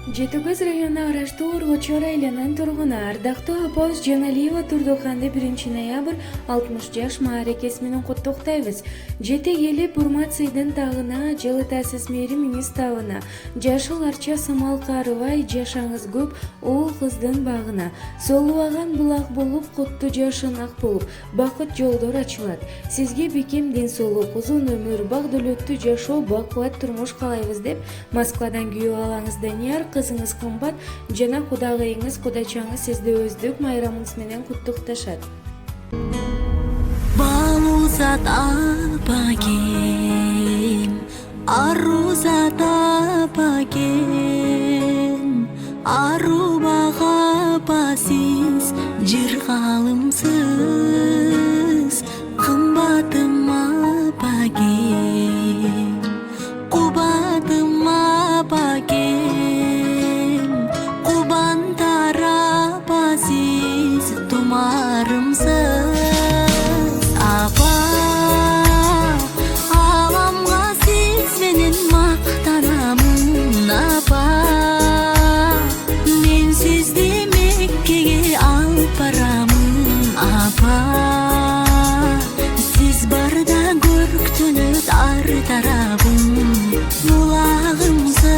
Жеті-Көз районы Араштуу Оргочор айланан тургуна ардактуу апабыз Жаналиева Турдуханды 1 ноябрь 60 жаш мааракеси менен куттуктайбыз. Жете келип Урмацийдин тагына, Жылытасыз мээрим табына, Жашыл Арча Самал Карыбай жашаңыз көп уул кыздын багына, солубаган булак болуп, куттуу жашын ак болуп, бакыт жолдор ачылат. Сизге бекем ден соолук, узун өмүр, бак дөөлөттүү жашоо, бакубат турмуш каалайбыз деп Москвадан күйөө алаңыз Данияр, кызыңыз кымбат жана кудагыйыңыз кудачаңыз сизди өздүк майрамыңыз менен куттукташат. Балузат апагем, арузат апагем, арубага апасыз, жыргалымсыз, кымбатым апагем, кубатым апагем, кубан тарапасыз, тумарымсыз. Tarabım bulağımsız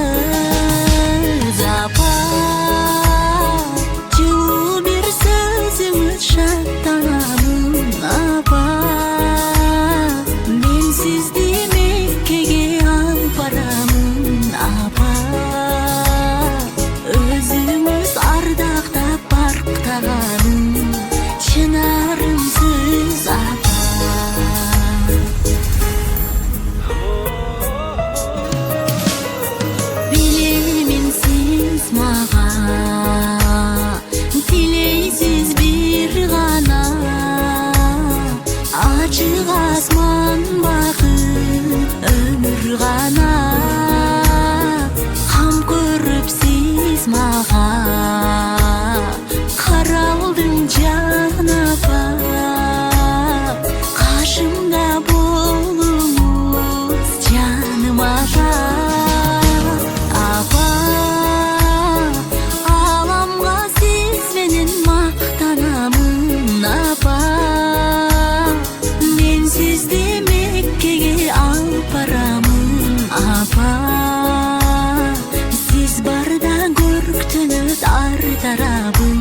apa, жылуу bir sözümüz şattanamın apa, men sizdi Mekke'ge alıp baramın apa, özümüz ardaqtap barktagaным çınarımsız apa. Tileysiz bir gana açık asman bakıp ömür gana ham көрүп siz mağa karaldın canapa kaşımda bolunuz canım ağa. Siz barda görktünüz ar tarabı